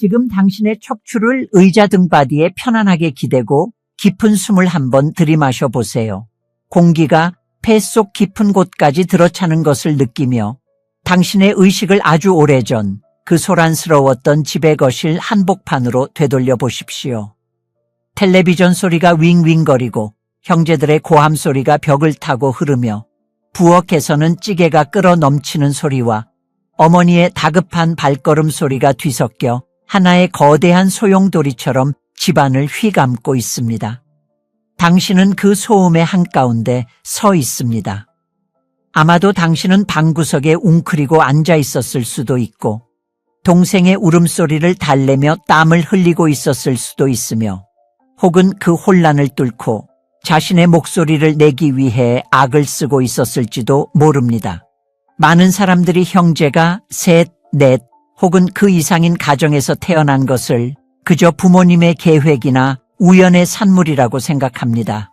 지금 당신의 척추를 의자 등받이에 편안하게 기대고 깊은 숨을 한번 들이마셔 보세요. 공기가 폐 속 깊은 곳까지 들어차는 것을 느끼며 당신의 의식을 아주 오래전 그 소란스러웠던 집의 거실 한복판으로 되돌려 보십시오. 텔레비전 소리가 윙윙거리고 형제들의 고함 소리가 벽을 타고 흐르며 부엌에서는 찌개가 끓어 넘치는 소리와 어머니의 다급한 발걸음 소리가 뒤섞여 하나의 거대한 소용돌이처럼 집안을 휘감고 있습니다. 당신은 그 소음의 한가운데 서 있습니다. 아마도 당신은 방구석에 웅크리고 앉아 있었을 수도 있고 동생의 울음소리를 달래며 땀을 흘리고 있었을 수도 있으며 혹은 그 혼란을 뚫고 자신의 목소리를 내기 위해 악을 쓰고 있었을지도 모릅니다. 많은 사람들이 형제가 셋, 넷 혹은 그 이상인 가정에서 태어난 것을 그저 부모님의 계획이나 우연의 산물이라고 생각합니다.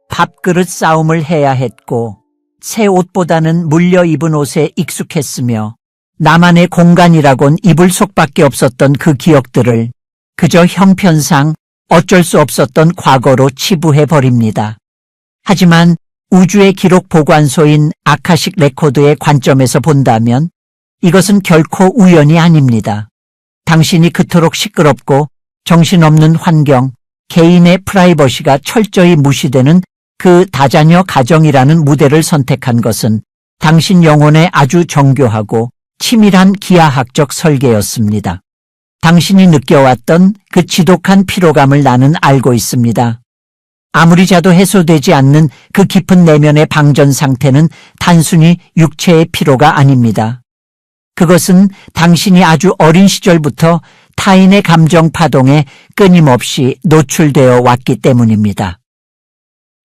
밥그릇 싸움을 해야 했고 새 옷보다는 물려 입은 옷에 익숙했으며 나만의 공간이라곤 이불 속밖에 없었던 그 기억들을 그저 형편상 어쩔 수 없었던 과거로 치부해버립니다. 하지만 우주의 기록 보관소인 아카식 레코드의 관점에서 본다면 이것은 결코 우연이 아닙니다. 당신이 그토록 시끄럽고 정신없는 환경, 개인의 프라이버시가 철저히 무시되는 그 다자녀 가정이라는 무대를 선택한 것은 당신 영혼의 아주 정교하고 치밀한 기하학적 설계였습니다. 당신이 느껴왔던 그 지독한 피로감을 나는 알고 있습니다. 아무리 자도 해소되지 않는 그 깊은 내면의 방전 상태는 단순히 육체의 피로가 아닙니다. 그것은 당신이 아주 어린 시절부터 타인의 감정 파동에 끊임없이 노출되어 왔기 때문입니다.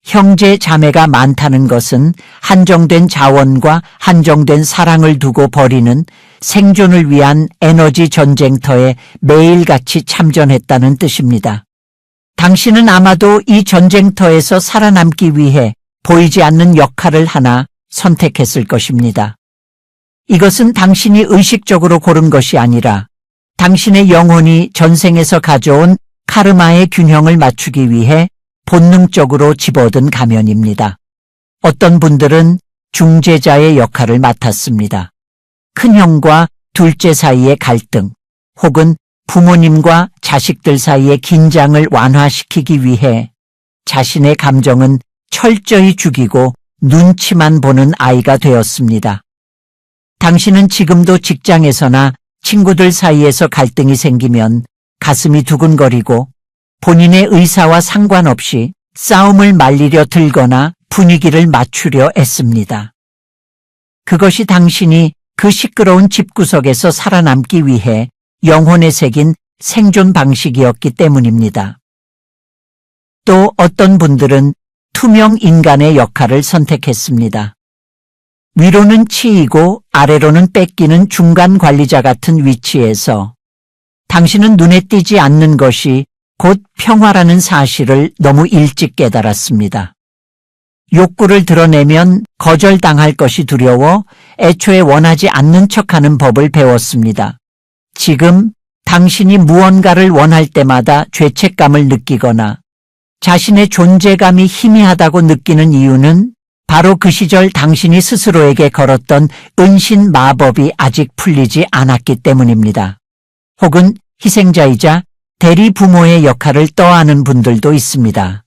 형제 자매가 많다는 것은 한정된 자원과 한정된 사랑을 두고 벌이는 생존을 위한 에너지 전쟁터에 매일같이 참전했다는 뜻입니다. 당신은 아마도 이 전쟁터에서 살아남기 위해 보이지 않는 역할을 하나 선택했을 것입니다. 이것은 당신이 의식적으로 고른 것이 아니라 당신의 영혼이 전생에서 가져온 카르마의 균형을 맞추기 위해 본능적으로 집어든 가면입니다. 어떤 분들은 중재자의 역할을 맡았습니다. 큰형과 둘째 사이의 갈등 혹은 부모님과 자식들 사이의 긴장을 완화시키기 위해 자신의 감정은 철저히 죽이고 눈치만 보는 아이가 되었습니다. 당신은 지금도 직장에서나 친구들 사이에서 갈등이 생기면 가슴이 두근거리고 본인의 의사와 상관없이 싸움을 말리려 들거나 분위기를 맞추려 애씁니다. 그것이 당신이 그 시끄러운 집구석에서 살아남기 위해 영혼에 새긴 생존 방식이었기 때문입니다. 또 어떤 분들은 투명 인간의 역할을 선택했습니다. 위로는 치이고 아래로는 뺏기는 중간 관리자 같은 위치에서 당신은 눈에 띄지 않는 것이 곧 평화라는 사실을 너무 일찍 깨달았습니다. 욕구를 드러내면 거절당할 것이 두려워 애초에 원하지 않는 척하는 법을 배웠습니다. 지금 당신이 무언가를 원할 때마다 죄책감을 느끼거나 자신의 존재감이 희미하다고 느끼는 이유는 바로 그 시절 당신이 스스로에게 걸었던 은신 마법이 아직 풀리지 않았기 때문입니다. 혹은 희생자이자 대리 부모의 역할을 떠안은 분들도 있습니다.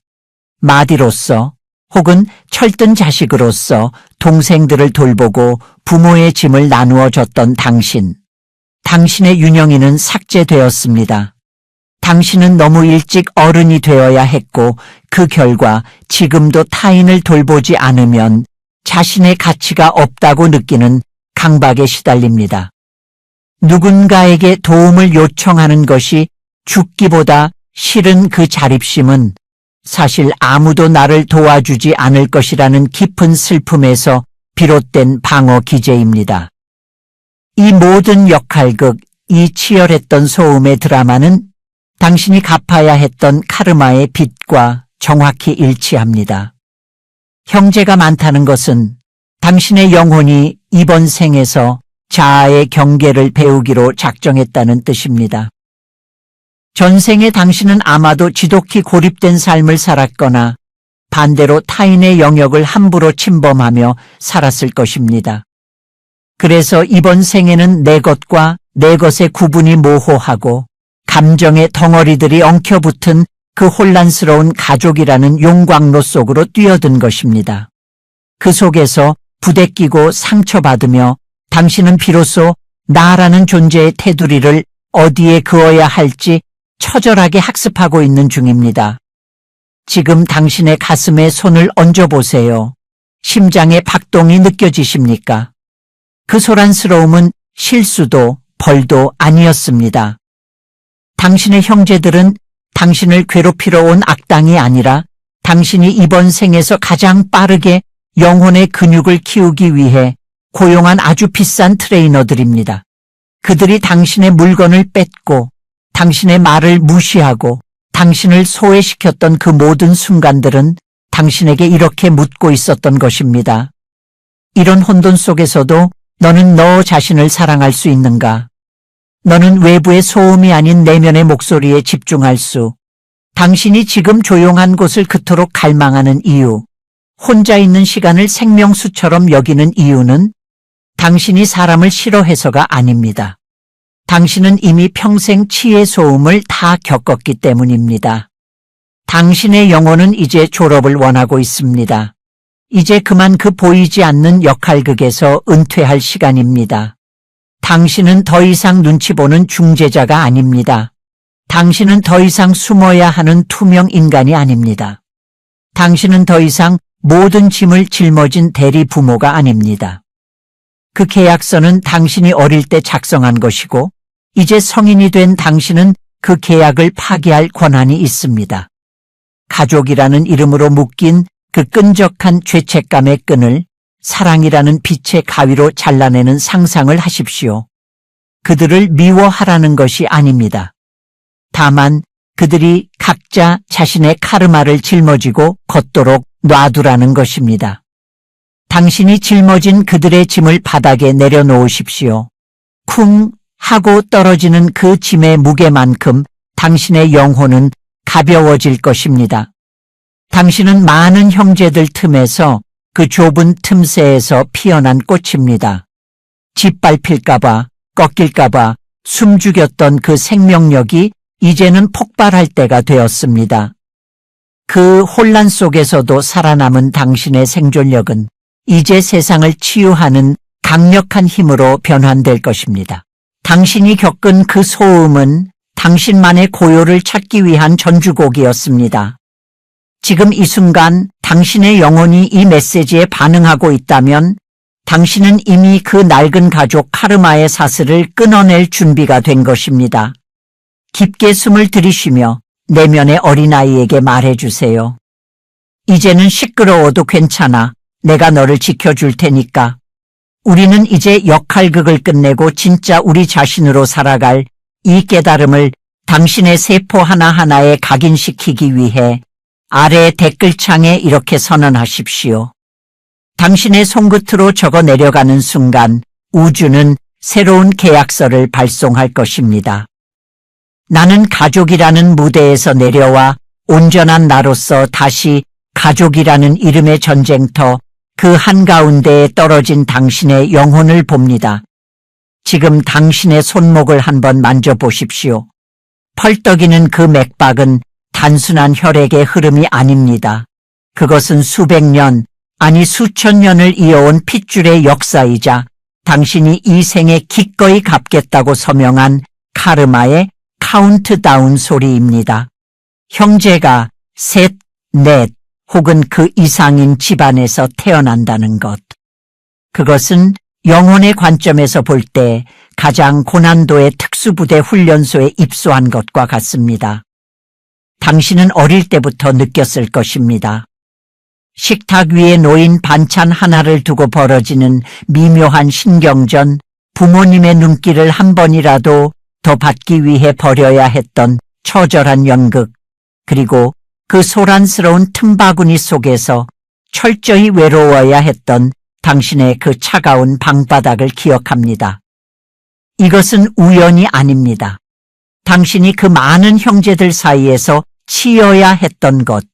마디로서 혹은 철든 자식으로서 동생들을 돌보고 부모의 짐을 나누어 줬던 당신. 당신의 윤영이는 삭제되었습니다. 당신은 너무 일찍 어른이 되어야 했고 그 결과 지금도 타인을 돌보지 않으면 자신의 가치가 없다고 느끼는 강박에 시달립니다. 누군가에게 도움을 요청하는 것이 죽기보다 싫은 그 자립심은 사실 아무도 나를 도와주지 않을 것이라는 깊은 슬픔에서 비롯된 방어 기제입니다. 이 모든 역할극, 이 치열했던 소음의 드라마는 당신이 갚아야 했던 카르마의 빚과 정확히 일치합니다. 형제가 많다는 것은 당신의 영혼이 이번 생에서 자아의 경계를 배우기로 작정했다는 뜻입니다. 전생에 당신은 아마도 지독히 고립된 삶을 살았거나 반대로 타인의 영역을 함부로 침범하며 살았을 것입니다. 그래서 이번 생에는 내 것과 내 것의 구분이 모호하고 감정의 덩어리들이 엉켜붙은 그 혼란스러운 가족이라는 용광로 속으로 뛰어든 것입니다. 그 속에서 부대끼고 상처받으며 당신은 비로소 나라는 존재의 테두리를 어디에 그어야 할지 처절하게 학습하고 있는 중입니다. 지금 당신의 가슴에 손을 얹어보세요. 심장의 박동이 느껴지십니까? 그 소란스러움은 실수도 벌도 아니었습니다. 당신의 형제들은 당신을 괴롭히러 온 악당이 아니라 당신이 이번 생에서 가장 빠르게 영혼의 근육을 키우기 위해 고용한 아주 비싼 트레이너들입니다. 그들이 당신의 물건을 뺏고 당신의 말을 무시하고 당신을 소외시켰던 그 모든 순간들은 당신에게 이렇게 묻고 있었던 것입니다. 이런 혼돈 속에서도 너는 너 자신을 사랑할 수 있는가? 너는 외부의 소음이 아닌 내면의 목소리에 집중할 수, 당신이 지금 조용한 곳을 그토록 갈망하는 이유, 혼자 있는 시간을 생명수처럼 여기는 이유는 당신이 사람을 싫어해서가 아닙니다. 당신은 이미 평생 치의 소음을 다 겪었기 때문입니다. 당신의 영혼은 이제 졸업을 원하고 있습니다. 이제 그만 그 보이지 않는 역할극에서 은퇴할 시간입니다. 당신은 더 이상 눈치 보는 중재자가 아닙니다. 당신은 더 이상 숨어야 하는 투명 인간이 아닙니다. 당신은 더 이상 모든 짐을 짊어진 대리 부모가 아닙니다. 그 계약서는 당신이 어릴 때 작성한 것이고 이제 성인이 된 당신은 그 계약을 파기할 권한이 있습니다. 가족이라는 이름으로 묶인 그 끈적한 죄책감의 끈을 사랑이라는 빛의 가위로 잘라내는 상상을 하십시오. 그들을 미워하라는 것이 아닙니다. 다만 그들이 각자 자신의 카르마를 짊어지고 걷도록 놔두라는 것입니다. 당신이 짊어진 그들의 짐을 바닥에 내려놓으십시오. 쿵 하고 떨어지는 그 짐의 무게만큼 당신의 영혼은 가벼워질 것입니다. 당신은 많은 형제들 틈에서 그 좁은 틈새에서 피어난 꽃입니다. 짓밟힐까봐, 꺾일까봐 숨죽였던 그 생명력이 이제는 폭발할 때가 되었습니다. 그 혼란 속에서도 살아남은 당신의 생존력은 이제 세상을 치유하는 강력한 힘으로 변환될 것입니다. 당신이 겪은 그 소음은 당신만의 고요를 찾기 위한 전주곡이었습니다. 지금 이 순간 당신의 영혼이 이 메시지에 반응하고 있다면 당신은 이미 그 낡은 가족 카르마의 사슬을 끊어낼 준비가 된 것입니다. 깊게 숨을 들이쉬며 내면의 어린아이에게 말해주세요. 이제는 시끄러워도 괜찮아. 내가 너를 지켜줄 테니까. 우리는 이제 역할극을 끝내고 진짜 우리 자신으로 살아갈 이 깨달음을 당신의 세포 하나하나에 각인시키기 위해 아래 댓글창에 이렇게 선언하십시오. 당신의 손끝으로 적어 내려가는 순간 우주는 새로운 계약서를 발송할 것입니다. 나는 가족이라는 무대에서 내려와 온전한 나로서 다시 가족이라는 이름의 전쟁터 그 한가운데에 떨어진 당신의 영혼을 봅니다. 지금 당신의 손목을 한번 만져보십시오. 펄떡이는 그 맥박은 단순한 혈액의 흐름이 아닙니다. 그것은 수백 년, 아니 수천 년을 이어온 핏줄의 역사이자 당신이 이 생에 기꺼이 갚겠다고 서명한 카르마의 카운트다운 소리입니다. 형제가 셋, 넷 혹은 그 이상인 집안에서 태어난다는 것. 그것은 영혼의 관점에서 볼 때 가장 고난도의 특수부대 훈련소에 입소한 것과 같습니다. 당신은 어릴 때부터 느꼈을 것입니다. 식탁 위에 놓인 반찬 하나를 두고 벌어지는 미묘한 신경전, 부모님의 눈길을 한 번이라도 더 받기 위해 버려야 했던 처절한 연극, 그리고 그 소란스러운 틈바구니 속에서 철저히 외로워야 했던 당신의 그 차가운 방바닥을 기억합니다. 이것은 우연이 아닙니다. 당신이 그 많은 형제들 사이에서 치여야 했던 것,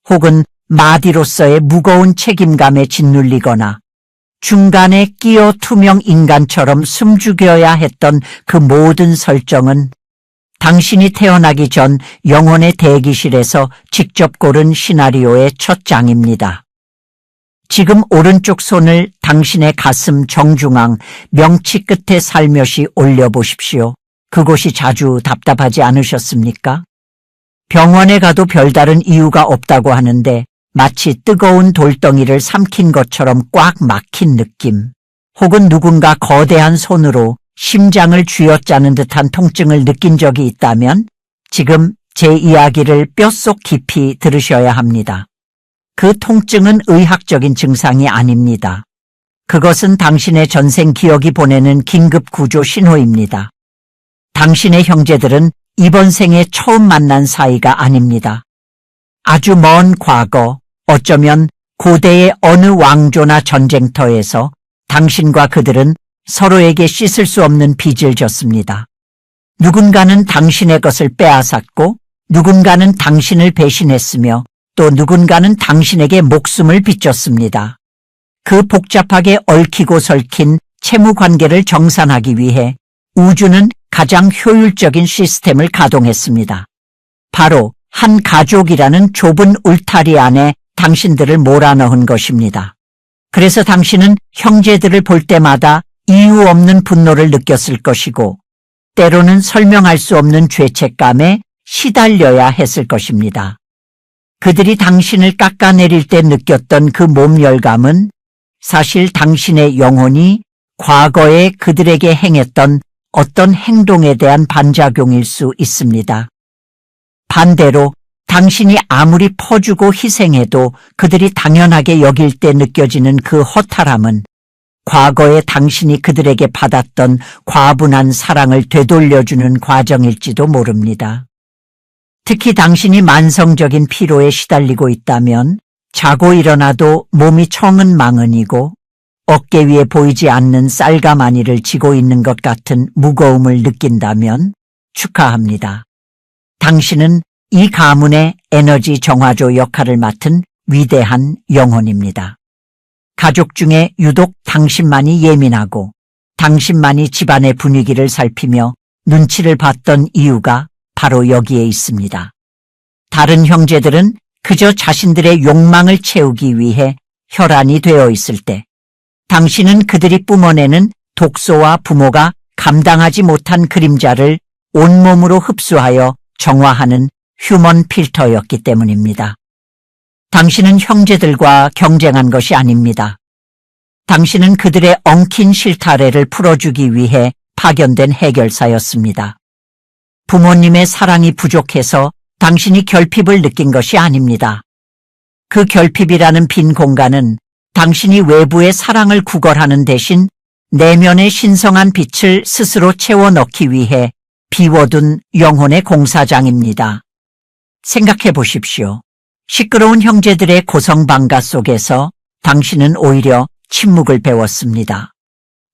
혹은 마디로서의 무거운 책임감에 짓눌리거나 중간에 끼어 투명 인간처럼 숨죽여야 했던 그 모든 설정은 당신이 태어나기 전 영혼의 대기실에서 직접 고른 시나리오의 첫 장입니다. 지금 오른쪽 손을 당신의 가슴 정중앙 명치 끝에 살며시 올려보십시오. 그곳이 자주 답답하지 않으셨습니까? 병원에 가도 별다른 이유가 없다고 하는데 마치 뜨거운 돌덩이를 삼킨 것처럼 꽉 막힌 느낌, 혹은 누군가 거대한 손으로 심장을 쥐어짜는 듯한 통증을 느낀 적이 있다면 지금 제 이야기를 뼛속 깊이 들으셔야 합니다. 그 통증은 의학적인 증상이 아닙니다. 그것은 당신의 전생 기억이 보내는 긴급 구조 신호입니다. 당신의 형제들은 이번 생에 처음 만난 사이가 아닙니다. 아주 먼 과거, 어쩌면 고대의 어느 왕조나 전쟁터에서 당신과 그들은 서로에게 씻을 수 없는 빚을 졌습니다. 누군가는 당신의 것을 빼앗았고 누군가는 당신을 배신했으며 또 누군가는 당신에게 목숨을 빚졌습니다. 그 복잡하게 얽히고 설킨 채무 관계를 정산하기 위해 우주는 가장 효율적인 시스템을 가동했습니다. 바로 한 가족이라는 좁은 울타리 안에 당신들을 몰아넣은 것입니다. 그래서 당신은 형제들을 볼 때마다 이유 없는 분노를 느꼈을 것이고 때로는 설명할 수 없는 죄책감에 시달려야 했을 것입니다. 그들이 당신을 깎아내릴 때 느꼈던 그 몸열감은 사실 당신의 영혼이 과거에 그들에게 행했던 어떤 행동에 대한 반작용일 수 있습니다. 반대로 당신이 아무리 퍼주고 희생해도 그들이 당연하게 여길 때 느껴지는 그 허탈함은 과거에 당신이 그들에게 받았던 과분한 사랑을 되돌려주는 과정일지도 모릅니다. 특히 당신이 만성적인 피로에 시달리고 있다면 자고 일어나도 몸이 청은망은이고 어깨 위에 보이지 않는 쌀가마니를 지고 있는 것 같은 무거움을 느낀다면 축하합니다. 당신은 이 가문의 에너지 정화조 역할을 맡은 위대한 영혼입니다. 가족 중에 유독 당신만이 예민하고 당신만이 집안의 분위기를 살피며 눈치를 봤던 이유가 바로 여기에 있습니다. 다른 형제들은 그저 자신들의 욕망을 채우기 위해 혈안이 되어 있을 때 당신은 그들이 뿜어내는 독소와 부모가 감당하지 못한 그림자를 온몸으로 흡수하여 정화하는 휴먼 필터였기 때문입니다. 당신은 형제들과 경쟁한 것이 아닙니다. 당신은 그들의 엉킨 실타래를 풀어주기 위해 파견된 해결사였습니다. 부모님의 사랑이 부족해서 당신이 결핍을 느낀 것이 아닙니다. 그 결핍이라는 빈 공간은 당신이 외부의 사랑을 구걸하는 대신 내면의 신성한 빛을 스스로 채워 넣기 위해 비워둔 영혼의 공사장입니다. 생각해 보십시오. 시끄러운 형제들의 고성방가 속에서 당신은 오히려 침묵을 배웠습니다.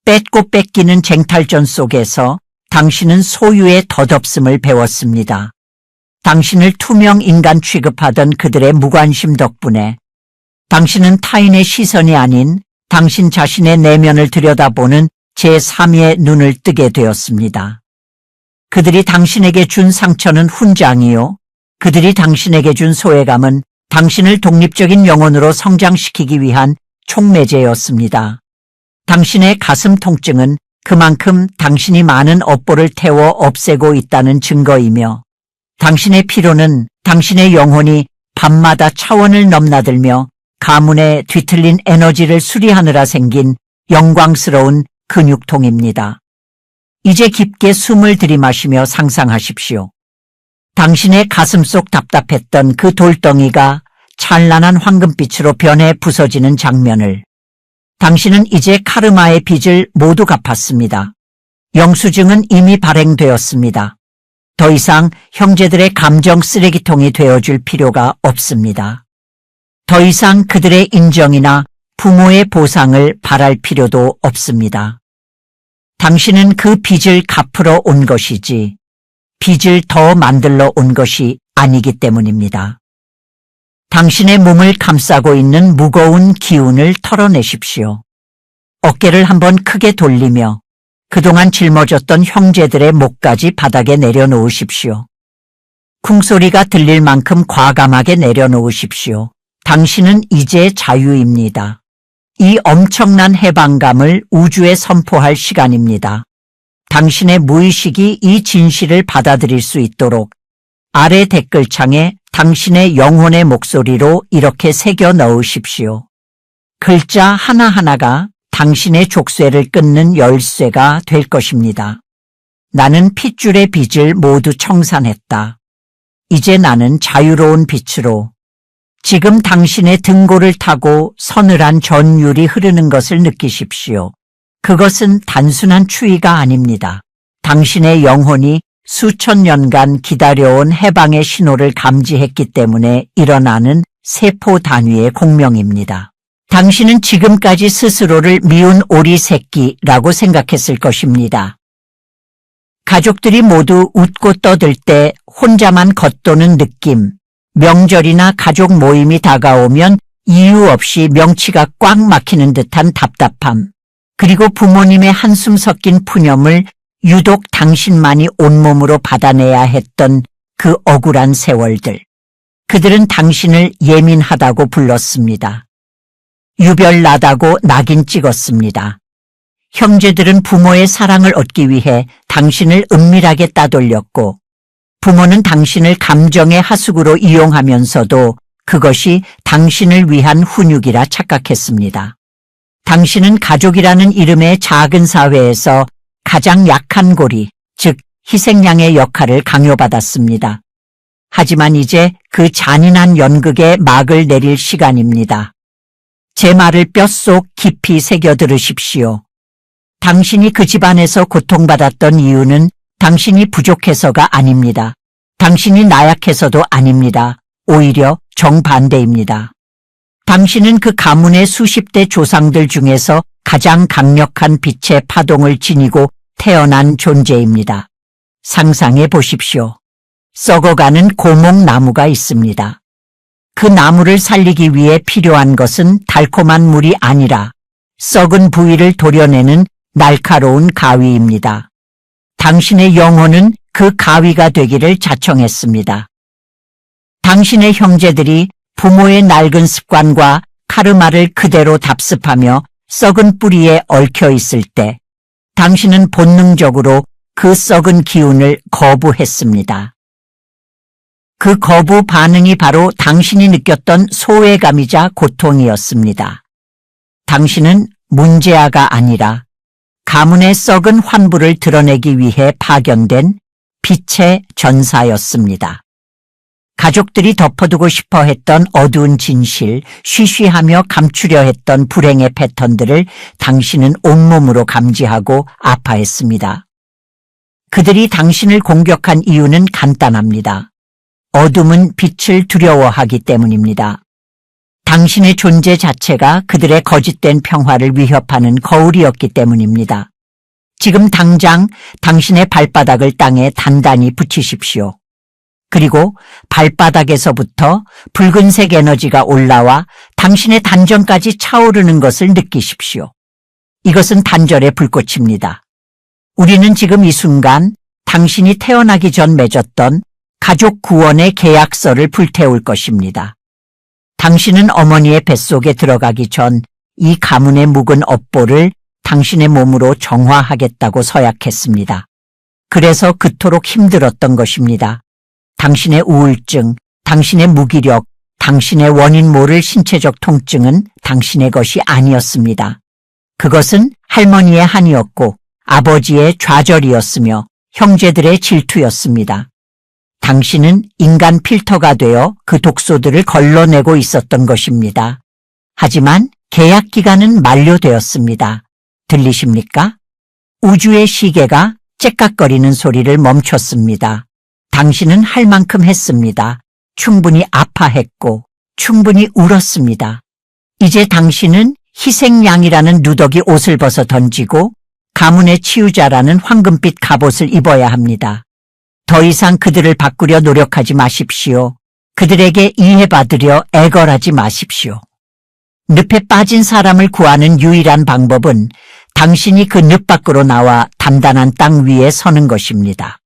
뺏고 뺏기는 쟁탈전 속에서 당신은 소유의 덧없음을 배웠습니다. 당신을 투명 인간 취급하던 그들의 무관심 덕분에 당신은 타인의 시선이 아닌 당신 자신의 내면을 들여다보는 제3의 눈을 뜨게 되었습니다. 그들이 당신에게 준 상처는 훈장이요. 그들이 당신에게 준 소외감은 당신을 독립적인 영혼으로 성장시키기 위한 촉매제였습니다. 당신의 가슴 통증은 그만큼 당신이 많은 업보를 태워 없애고 있다는 증거이며 당신의 피로는 당신의 영혼이 밤마다 차원을 넘나들며 가문의 뒤틀린 에너지를 수리하느라 생긴 영광스러운 근육통입니다. 이제 깊게 숨을 들이마시며 상상하십시오. 당신의 가슴속 답답했던 그 돌덩이가 찬란한 황금빛으로 변해 부서지는 장면을. 당신은 이제 카르마의 빚을 모두 갚았습니다. 영수증은 이미 발행되었습니다. 더 이상 형제들의 감정 쓰레기통이 되어줄 필요가 없습니다. 더 이상 그들의 인정이나 부모의 보상을 바랄 필요도 없습니다. 당신은 그 빚을 갚으러 온 것이지 빚을 더 만들러 온 것이 아니기 때문입니다. 당신의 몸을 감싸고 있는 무거운 기운을 털어내십시오. 어깨를 한번 크게 돌리며 그동안 짊어졌던 형제들의 목까지 바닥에 내려놓으십시오. 쿵소리가 들릴 만큼 과감하게 내려놓으십시오. 당신은 이제 자유입니다. 이 엄청난 해방감을 우주에 선포할 시간입니다. 당신의 무의식이 이 진실을 받아들일 수 있도록 아래 댓글창에 당신의 영혼의 목소리로 이렇게 새겨 넣으십시오. 글자 하나하나가 당신의 족쇄를 끊는 열쇠가 될 것입니다. 나는 핏줄의 빚을 모두 청산했다. 이제 나는 자유로운 빛으로 지금 당신의 등골을 타고 서늘한 전율이 흐르는 것을 느끼십시오. 그것은 단순한 추위가 아닙니다. 당신의 영혼이 수천 년간 기다려온 해방의 신호를 감지했기 때문에 일어나는 세포 단위의 공명입니다. 당신은 지금까지 스스로를 미운 오리 새끼라고 생각했을 것입니다. 가족들이 모두 웃고 떠들 때 혼자만 겉도는 느낌, 명절이나 가족 모임이 다가오면 이유 없이 명치가 꽉 막히는 듯한 답답함, 그리고 부모님의 한숨 섞인 푸념을 유독 당신만이 온몸으로 받아내야 했던 그 억울한 세월들. 그들은 당신을 예민하다고 불렀습니다. 유별나다고 낙인 찍었습니다. 형제들은 부모의 사랑을 얻기 위해 당신을 은밀하게 따돌렸고, 부모는 당신을 감정의 하수구로 이용하면서도 그것이 당신을 위한 훈육이라 착각했습니다. 당신은 가족이라는 이름의 작은 사회에서 가장 약한 고리, 즉 희생양의 역할을 강요받았습니다. 하지만 이제 그 잔인한 연극에 막을 내릴 시간입니다. 제 말을 뼛속 깊이 새겨 들으십시오. 당신이 그 집안에서 고통받았던 이유는 당신이 부족해서가 아닙니다. 당신이 나약해서도 아닙니다. 오히려 정반대입니다. 당신은 그 가문의 수십 대 조상들 중에서 가장 강력한 빛의 파동을 지니고 태어난 존재입니다. 상상해 보십시오. 썩어가는 고목나무가 있습니다. 그 나무를 살리기 위해 필요한 것은 달콤한 물이 아니라 썩은 부위를 도려내는 날카로운 가위입니다. 당신의 영혼은 그 가위가 되기를 자청했습니다. 당신의 형제들이 부모의 낡은 습관과 카르마를 그대로 답습하며 썩은 뿌리에 얽혀 있을 때 당신은 본능적으로 그 썩은 기운을 거부했습니다. 그 거부 반응이 바로 당신이 느꼈던 소외감이자 고통이었습니다. 당신은 문제아가 아니라 가문의 썩은 환부를 드러내기 위해 파견된 빛의 전사였습니다. 가족들이 덮어두고 싶어 했던 어두운 진실, 쉬쉬하며 감추려 했던 불행의 패턴들을 당신은 온몸으로 감지하고 아파했습니다. 그들이 당신을 공격한 이유는 간단합니다. 어둠은 빛을 두려워하기 때문입니다. 당신의 존재 자체가 그들의 거짓된 평화를 위협하는 거울이었기 때문입니다. 지금 당장 당신의 발바닥을 땅에 단단히 붙이십시오. 그리고 발바닥에서부터 붉은색 에너지가 올라와 당신의 단전까지 차오르는 것을 느끼십시오. 이것은 단절의 불꽃입니다. 우리는 지금 이 순간 당신이 태어나기 전 맺었던 가족 구원의 계약서를 불태울 것입니다. 당신은 어머니의 뱃속에 들어가기 전 이 가문의 묵은 업보를 당신의 몸으로 정화하겠다고 서약했습니다. 그래서 그토록 힘들었던 것입니다. 당신의 우울증, 당신의 무기력, 당신의 원인 모를 신체적 통증은 당신의 것이 아니었습니다. 그것은 할머니의 한이었고 아버지의 좌절이었으며 형제들의 질투였습니다. 당신은 인간 필터가 되어 그 독소들을 걸러내고 있었던 것입니다. 하지만 계약 기간은 만료되었습니다. 들리십니까? 우주의 시계가 째깍거리는 소리를 멈췄습니다. 당신은 할 만큼 했습니다. 충분히 아파했고 충분히 울었습니다. 이제 당신은 희생양이라는 누더기 옷을 벗어 던지고 가문의 치유자라는 황금빛 갑옷을 입어야 합니다. 더 이상 그들을 바꾸려 노력하지 마십시오. 그들에게 이해받으려 애걸하지 마십시오. 늪에 빠진 사람을 구하는 유일한 방법은 당신이 그 늪 밖으로 나와 단단한 땅 위에 서는 것입니다.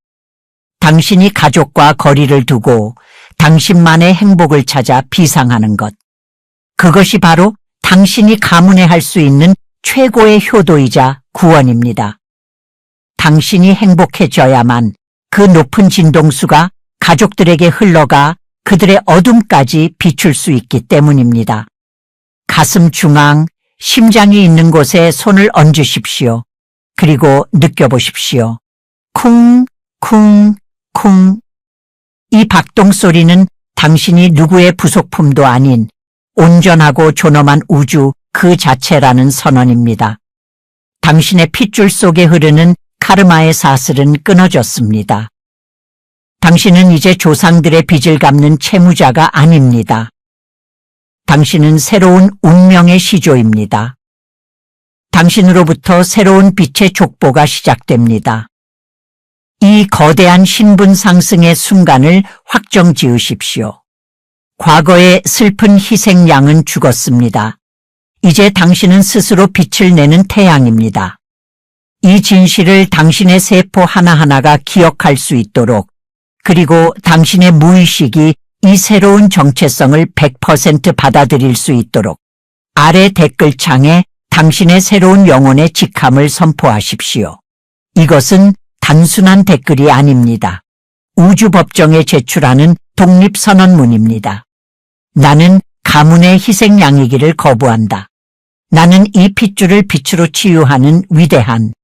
당신이 가족과 거리를 두고 당신만의 행복을 찾아 비상하는 것. 그것이 바로 당신이 가문에 할 수 있는 최고의 효도이자 구원입니다. 당신이 행복해져야만 그 높은 진동수가 가족들에게 흘러가 그들의 어둠까지 비출 수 있기 때문입니다. 가슴 중앙, 심장이 있는 곳에 손을 얹으십시오. 그리고 느껴보십시오. 쿵, 쿵, 쿵. 이 박동 소리는 당신이 누구의 부속품도 아닌 온전하고 존엄한 우주 그 자체라는 선언입니다. 당신의 핏줄 속에 흐르는 카르마의 사슬은 끊어졌습니다. 당신은 이제 조상들의 빚을 갚는 채무자가 아닙니다. 당신은 새로운 운명의 시조입니다. 당신으로부터 새로운 빛의 족보가 시작됩니다. 이 거대한 신분 상승의 순간을 확정 지으십시오. 과거의 슬픈 희생양은 죽었습니다. 이제 당신은 스스로 빛을 내는 태양입니다. 이 진실을 당신의 세포 하나하나가 기억할 수 있도록, 그리고 당신의 무의식이 이 새로운 정체성을 100% 받아들일 수 있도록 아래 댓글창에 당신의 새로운 영혼의 직함을 선포하십시오. 이것은 단순한 댓글이 아닙니다. 우주법정에 제출하는 독립선언문입니다. 나는 가문의 희생양이기를 거부한다. 나는 이 핏줄을 빛으로 치유하는 위대한